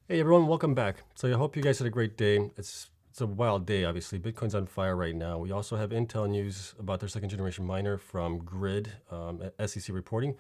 Hey everyone, welcome back. So I hope you guys had a great day. It's a wild day, obviously. Bitcoin's on fire right now. We also have Intel news about their second generation miner from Grid, SEC reporting.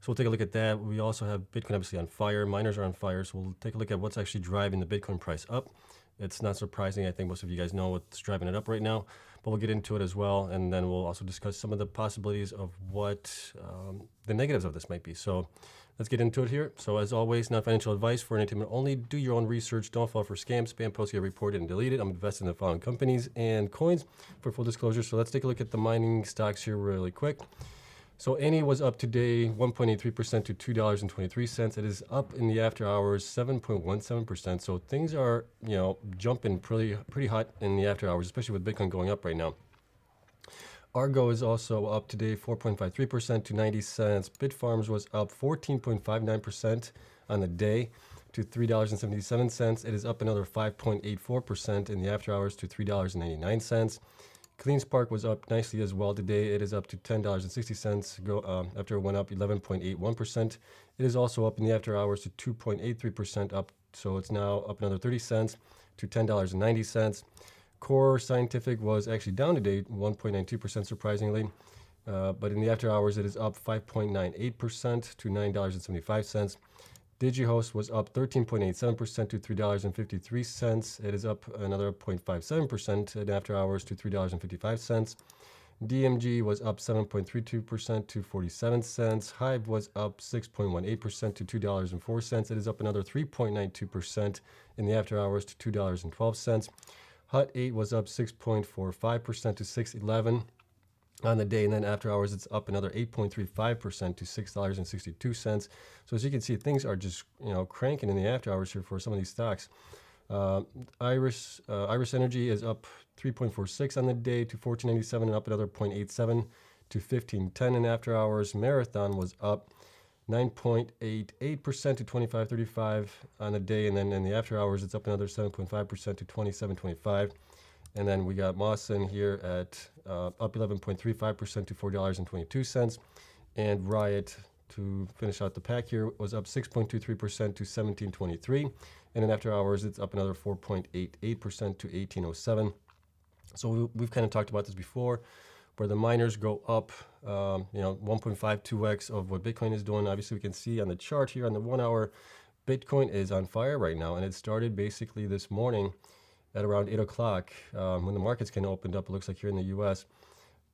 So we'll take a look at that. We also have Bitcoin obviously on fire. Miners are on fire. So we'll take a look at what's actually driving the Bitcoin price up. It's not surprising. I think most of you guys know what's driving it up right now, but we'll get into it as well. And then we'll also discuss some of the possibilities of what the negatives of this might be. So let's get into it here. So as always, not financial advice for entertainment only. Do your own research. Don't fall for scams. Spam posts get reported and deleted. I'm invested in the following companies and coins for full disclosure. So let's take a look at the mining stocks here really quick. So ANY was up today 1.83% to $2.23. It is up in the after hours 7.17%. So things are, jumping pretty hot in the after hours, especially with Bitcoin going up right now. ARGO is also up today 4.53% to 90 cents. BITFARMS was up 14.59% on the day to $3.77. It is up another 5.84% in the after hours to $3.99. CLEANSPARK was up nicely as well today. It is up to $10.60 after it went up 11.81%. It is also up in the after hours to 2.83% up, so it's now up another 30 cents to $10.90. Core Scientific was actually down today 1.92% surprisingly, but in the after hours it is up 5.98% to $9.75. DIGIHOST was up 13.87% to $3.53. It is up another 0.57% in after hours to $3.55. DMG was up 7.32% to 47 cents. HIVE was up 6.18% to $2.04. It is up another 3.92% in the after hours to $2.12. HUT8 was up 6.45% to $6.11 on the day, and then after hours it's up another 8.35% to $6.62. So as you can see, things are just cranking in the after hours here for some of these stocks. Iris Energy is up 3.46 on the day to $14.97 and up another 0.87 to $15.10 in after hours. Marathon was up 9.88% to $25.35 on the day, and then in the after hours it's up another 7.5% to $27.25. And then we got MAWSON here at up 11.35% to $4.22. And Riot, to finish out the pack here, was up 6.23% to $17.23. And then after hours, it's up another 4.88% to $18.07. So we've kind of talked about this before, where the miners go up, 1.52x of what Bitcoin is doing. Obviously, we can see on the chart here on the 1 hour, Bitcoin is on fire right now. And it started basically this morning at around 8 o'clock when the markets kind of opened up, it looks like here in the US.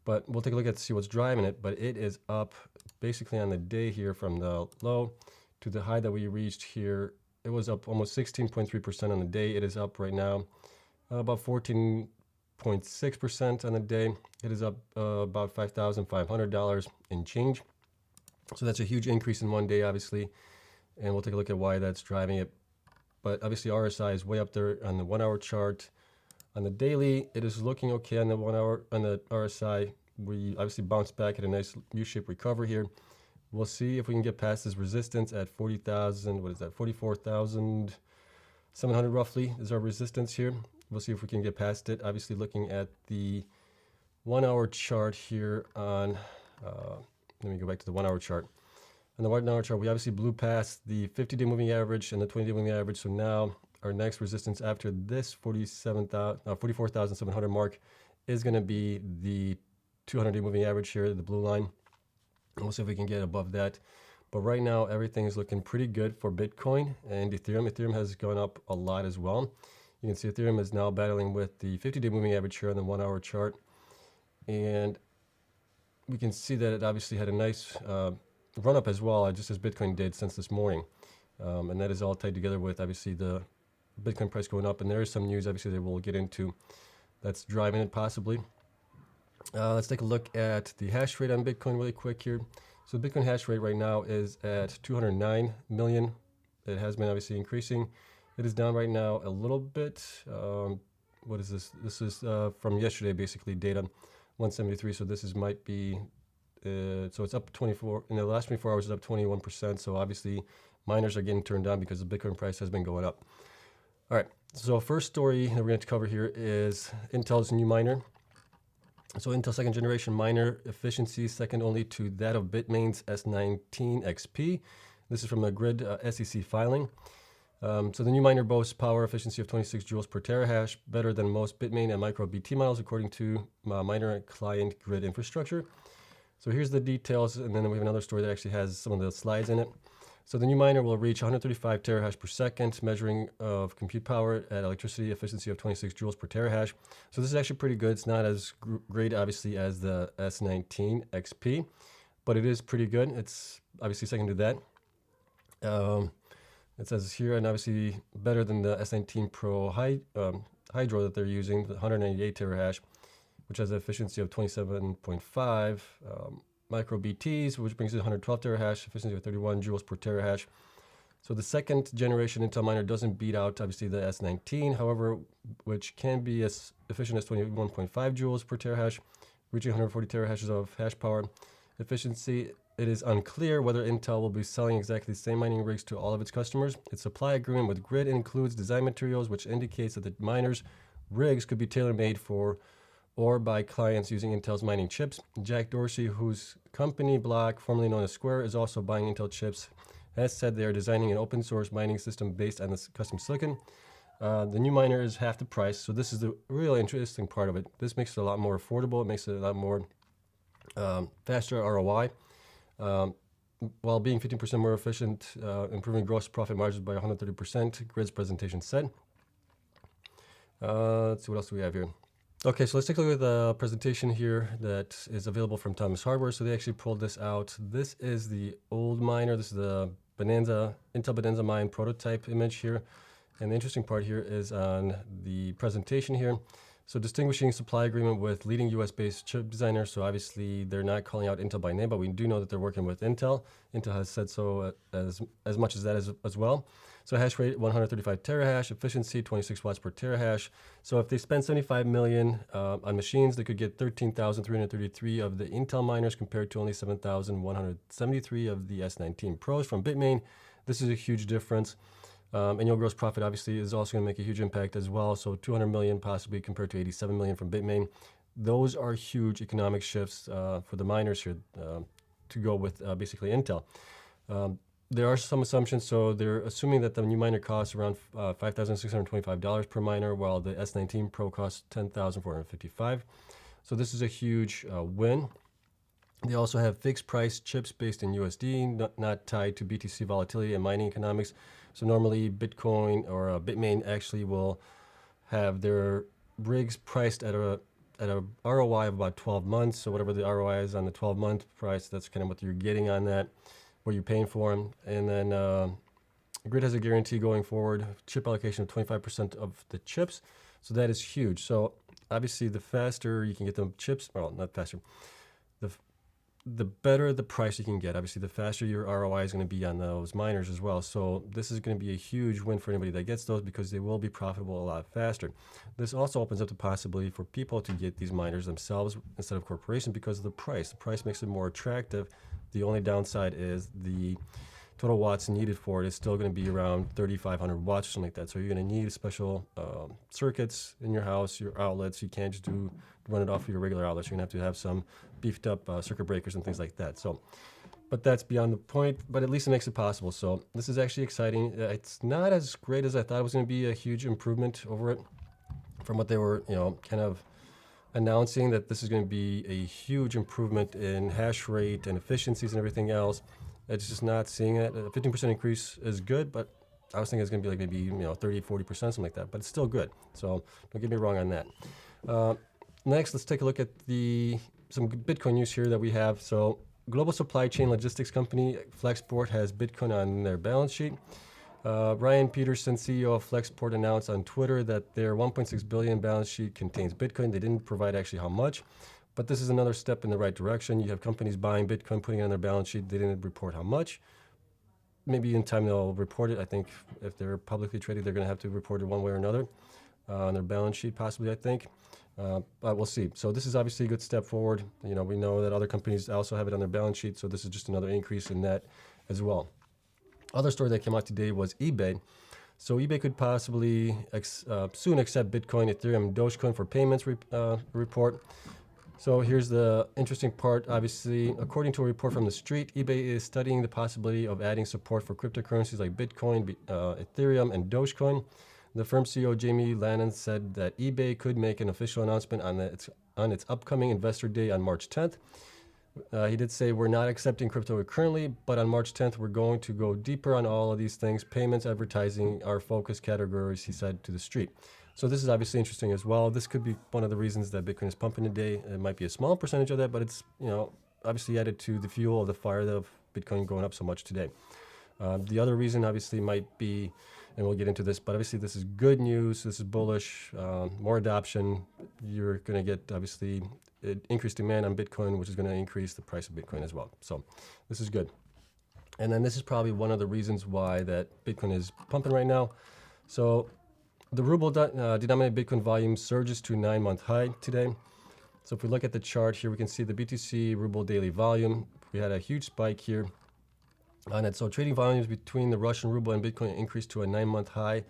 But we'll take a look at to see what's driving it. But it is up basically on the day here from the low to the high that we reached here. It was up almost 16.3% on the day. It is up right now about 14.6% on the day. It is up about $5,500 in change. So that's a huge increase in one day, obviously. And we'll take a look at why that's driving it. But obviously RSI is way up there on the 1 hour chart. On the daily, it is looking okay on the 1 hour, on the RSI. We obviously bounced back at a nice U-shaped recovery here. We'll see if we can get past this resistance at 40,000, what is that, 44,700 roughly is our resistance here. We'll see if we can get past it. Obviously looking at the 1 hour chart here on, let me go back to the 1 hour chart. On the 1 hour chart, we obviously blew past the 50-day moving average and the 20-day moving average. So now our next resistance after this 44,700 mark is going to be the 200-day moving average here, the blue line. We'll see if we can get above that. But right now, everything is looking pretty good for Bitcoin and Ethereum. Ethereum has gone up a lot as well. You can see Ethereum is now battling with the 50-day moving average here on the 1 hour chart. And we can see that it obviously had a nice run up as well, just as Bitcoin did since this morning. And that is all tied together with obviously the Bitcoin price going up. And there is some news obviously that we'll get into that's driving it possibly. Let's take a look at the hash rate on Bitcoin really quick here. So the Bitcoin hash rate right now is at 209 million. It has been obviously increasing. It is down right now a little bit. What is this? This is from yesterday, basically data 173. So this is might be, so it's up 24, in the last 24 hours it's up 21%. So obviously miners are getting turned down because the Bitcoin price has been going up. All right, so first story that we're going to cover here is Intel's new miner. So Intel second generation miner efficiency second only to that of Bitmain's S19 XP. This is from a Grid SEC filing. So the new miner boasts power efficiency of 26 joules per terahash, better than most Bitmain and micro BT models, according to miner client grid infrastructure. So here's the details, and then we have another story that actually has some of the slides in it. So the new miner will reach 135 terahash per second, measuring of compute power at electricity efficiency of 26 joules per terahash. So this is actually pretty good. It's not as great, obviously, as the S19 XP, but it is pretty good. It's obviously second to that. It says here, and obviously better than the S19 Pro Hydro that they're using, the 198 terahash, which has an efficiency of 27.5 micro BTs, which brings it 112 terahash, efficiency of 31 joules per terahash. So the second generation Intel miner doesn't beat out, obviously, the S19, however, which can be as efficient as 21.5 joules per terahash, reaching 140 terahashes of hash power. Efficiency, it is unclear whether Intel will be selling exactly the same mining rigs to all of its customers. Its supply agreement with Grid includes design materials, which indicates that the miners' rigs could be tailor-made for or by clients using Intel's mining chips. Jack Dorsey, whose company Block, formerly known as Square, is also buying Intel chips, has said they are designing an open source mining system based on this custom silicon. The new miner is half the price, so this is the real interesting part of it. This makes it a lot more affordable. It makes it a lot more faster ROI, while being 15% more efficient, improving gross profit margins by 130%, Grid's presentation said. Let's see, what else do we have here? Okay, so let's take a look at the presentation here that is available from Thomas Hardware. So they actually pulled this out. This is the old miner. This is the Intel Bonanza Mine prototype image here. And the interesting part here is on the presentation here. So distinguishing supply agreement with leading US-based chip designers. So obviously they're not calling out Intel by name, but we do know that they're working with Intel. Intel has said so as much as that as well. So hash rate 135 terahash, efficiency 26 watts per terahash. So if they spend 75 million on machines, they could get 13,333 of the Intel miners compared to only 7,173 of the S19 Pros from Bitmain. This is a huge difference. Annual gross profit obviously is also going to make a huge impact as well. So 200 million possibly compared to 87 million from Bitmain. Those are huge economic shifts for the miners here to go with basically Intel. There are some assumptions. So they're assuming that the new miner costs around $5,625 per miner, while the S19 Pro costs $10,455. So this is a huge win. They also have fixed price chips based in USD, not tied to BTC volatility and mining economics. So normally Bitcoin or Bitmain actually will have their rigs priced at a ROI of about 12 months. So whatever the ROI is on the 12-month price, that's kind of what you're getting on that, what you're paying for them. And then Grid has a guarantee going forward, chip allocation of 25% of the chips. So that is huge. So obviously the faster you can get the chips, well, not faster, the better the price you can get. Obviously, the faster your ROI is going to be on those miners as well. So this is going to be a huge win for anybody that gets those because they will be profitable a lot faster. This also opens up the possibility for people to get these miners themselves instead of corporations because of the price. The price makes it more attractive. The only downside is the total watts needed for it is still going to be around 3,500 watts or something like that. So you're going to need special circuits in your house, your outlets. You can't just run it off of your regular outlets. You're going to have some beefed up circuit breakers and things like that. So, but that's beyond the point, but at least it makes it possible. So this is actually exciting. It's not as great as I thought it was going to be. A huge improvement over it from what they were, kind of announcing, that this is going to be a huge improvement in hash rate and efficiencies and everything else. It's just not seeing it. A 15% increase is good, but I was thinking it's going to be like maybe 30, 40%, something like that. But it's still good. So don't get me wrong on that. Next, let's take a look at some Bitcoin news here that we have. So global supply chain logistics company Flexport has Bitcoin on their balance sheet. Ryan Peterson, CEO of Flexport, announced on Twitter that their 1.6 billion balance sheet contains Bitcoin. They didn't provide actually how much. But this is another step in the right direction. You have companies buying Bitcoin, putting it on their balance sheet. They didn't report how much. Maybe in time they'll report it. I think if they're publicly traded, they're going to have to report it one way or another on their balance sheet, possibly, I think. But we'll see. So this is obviously a good step forward. We know that other companies also have it on their balance sheet. So this is just another increase in that as well. Other story that came out today was eBay. So eBay could possibly soon accept Bitcoin, Ethereum, and Dogecoin for payments report. So here's the interesting part. Obviously, according to a report from the street, eBay is studying the possibility of adding support for cryptocurrencies like Bitcoin, Ethereum, and Dogecoin. The firm's CEO Jamie Lannon said that eBay could make an official announcement on its upcoming investor day on March 10th. He did say, we're not accepting crypto currently, but on March 10th, we're going to go deeper on all of these things. Payments, advertising are focus categories, he said to the street. So this is obviously interesting as well. This could be one of the reasons that Bitcoin is pumping today. It might be a small percentage of that, but it's, obviously added to the fuel of the fire of Bitcoin going up so much today. The other reason obviously might be, and we'll get into this, but obviously this is good news. This is bullish, more adoption. You're going to get obviously increased demand on Bitcoin, which is going to increase the price of Bitcoin as well. So this is good. And then this is probably one of the reasons why that Bitcoin is pumping right now. So the ruble denominated Bitcoin volume surges to a 9-month high today. So if we look at the chart here, we can see the BTC ruble daily volume. We had a huge spike here on it. So trading volumes between the Russian ruble and Bitcoin increased to a 9-month high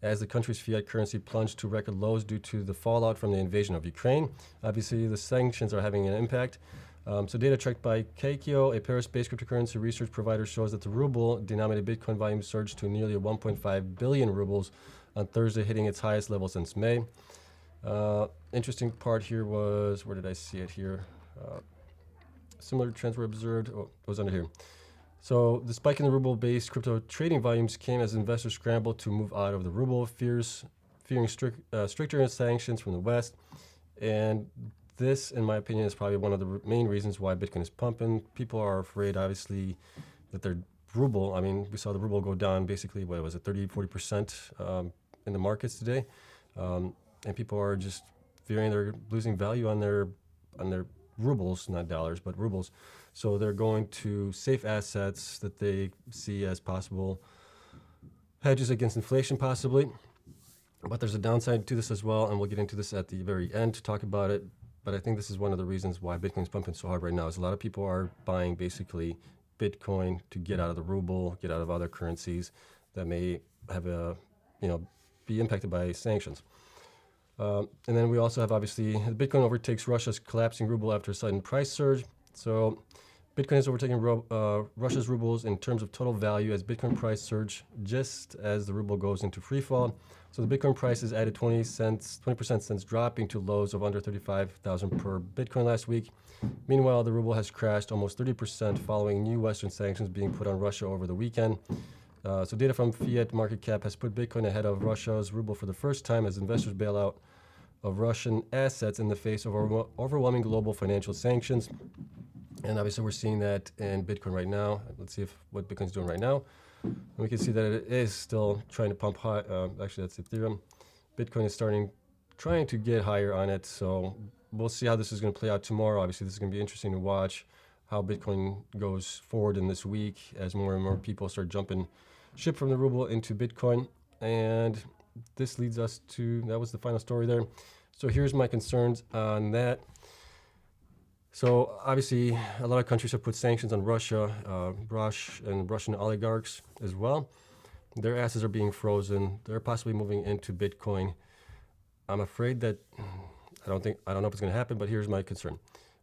as the country's fiat currency plunged to record lows due to the fallout from the invasion of Ukraine. Obviously, the sanctions are having an impact. So data tracked by Kaikio, a Paris-based cryptocurrency research provider, shows that the ruble-denominated Bitcoin volume surged to nearly 1.5 billion rubles on Thursday, hitting its highest level since May. Interesting part here was, where did I see it here? Similar trends were observed. Oh, it was under here. So the spike in the ruble-based crypto trading volumes came as investors scrambled to move out of the ruble, fearing stricter sanctions from the West. And this, in my opinion, is probably one of the main reasons why Bitcoin is pumping. People are afraid, obviously, that their ruble, I mean, we saw the ruble go down basically, what was it, 30, 40% in the markets today. And people are just fearing they're losing value on their rubles, not dollars, but rubles. So they're going to safe assets that they see as possible hedges against inflation, possibly. But there's a downside to this as well, and we'll get into this at the very end to talk about it. But I think this is one of the reasons why Bitcoin's pumping so hard right now, is a lot of people are buying basically Bitcoin to get out of the ruble, get out of other currencies that may have be impacted by sanctions. And then we also have, obviously, Bitcoin overtakes Russia's collapsing ruble after a sudden price surge. So Bitcoin is overtaking Russia's rubles in terms of total value as Bitcoin price surge just as the ruble goes into free fall. So the Bitcoin price has added 20% since dropping to lows of under 35,000 per Bitcoin last week. Meanwhile, the ruble has crashed almost 30% following new Western sanctions being put on Russia over the weekend. So data from Fiat Market Cap has put Bitcoin ahead of Russia's ruble for the first time as investors bail out of Russian assets in the face of overwhelming global financial sanctions. And obviously we're seeing that in Bitcoin right now. Let's see what Bitcoin's doing right now. And we can see that it is still trying to pump high. Actually, that's Ethereum. Bitcoin is trying to get higher on it. So we'll see how this is going to play out tomorrow. Obviously, this is going to be interesting to watch how Bitcoin goes forward in this week as more and more people start jumping ship from the ruble into Bitcoin. And this leads us to, that was the final story there. So here's my concerns on that. So obviously, a lot of countries have put sanctions on Russia, and Russian oligarchs as well. Their assets are being frozen. They're possibly moving into Bitcoin. I'm afraid that, I don't know if it's going to happen, but here's my concern.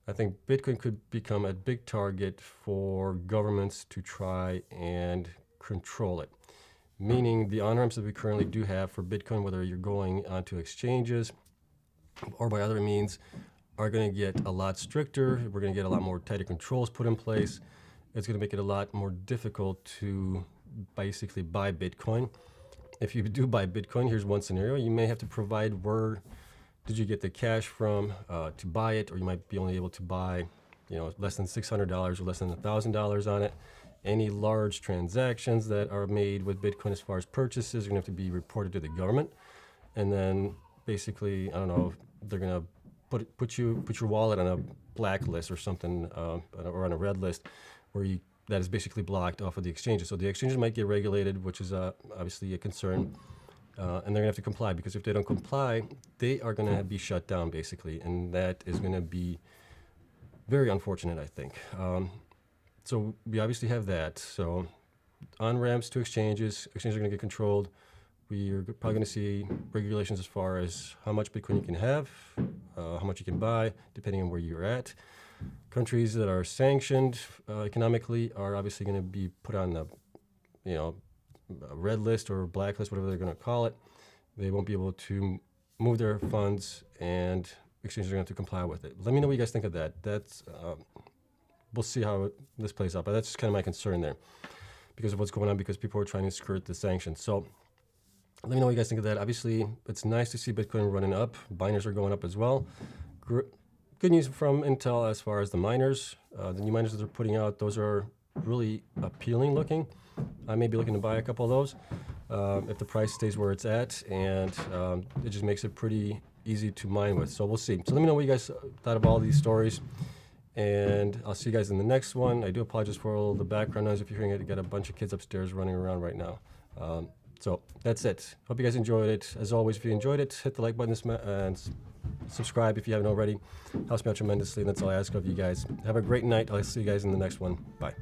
I think Bitcoin could become a big target for governments to try and control it. Meaning the on-ramps that we currently do have for Bitcoin, whether you're going onto exchanges or by other means, are going to get a lot stricter. We're going to get a lot more tighter controls put in place. It's going to make it a lot more difficult to basically buy Bitcoin. If you do buy Bitcoin, here's one scenario. You may have to provide where did you get the cash from to buy it, or you might be only able to buy, less than $600 or less than $1,000 on it. Any large transactions that are made with Bitcoin as far as purchases are going to have to be reported to the government. And then basically, I don't know, they're going to put your wallet on a blacklist or something, or on a red list where that is basically blocked off of the exchanges. So the exchanges might get regulated, which is obviously a concern. And they're going to have to comply, because if they don't comply, they are going to be shut down, basically. And that is going to be very unfortunate, I think. So we obviously have that. So on-ramps to exchanges are going to get controlled. we're probably going to see regulations as far as how much Bitcoin you can have, how much you can buy, depending on where you're at. Countries that are sanctioned economically are obviously going to be put on the, a red list or black list, whatever they're going to call it. They won't be able to move their funds, and exchanges are going to have to comply with it. Let me know what you guys think of that. That's we'll see how this plays out, but that's just kind of my concern there because of what's going on, because people are trying to skirt the sanctions. So let me know what you guys think of that. Obviously, it's nice to see Bitcoin running up. Miners are going up as well. Good news from Intel as far as the miners. The new miners that they're putting out, those are really appealing looking. I may be looking to buy a couple of those if the price stays where it's at, and it just makes it pretty easy to mine with. So we'll see. So let me know what you guys thought of all these stories, and I'll see you guys in the next one. I do apologize for all the background noise if you're hearing it. I got a bunch of kids upstairs running around right now. So that's it. Hope you guys enjoyed it. As always, if you enjoyed it, hit the like button and subscribe if you haven't already. Helps me out tremendously, and that's all I ask of you guys. Have a great night. I'll see you guys in the next one. Bye.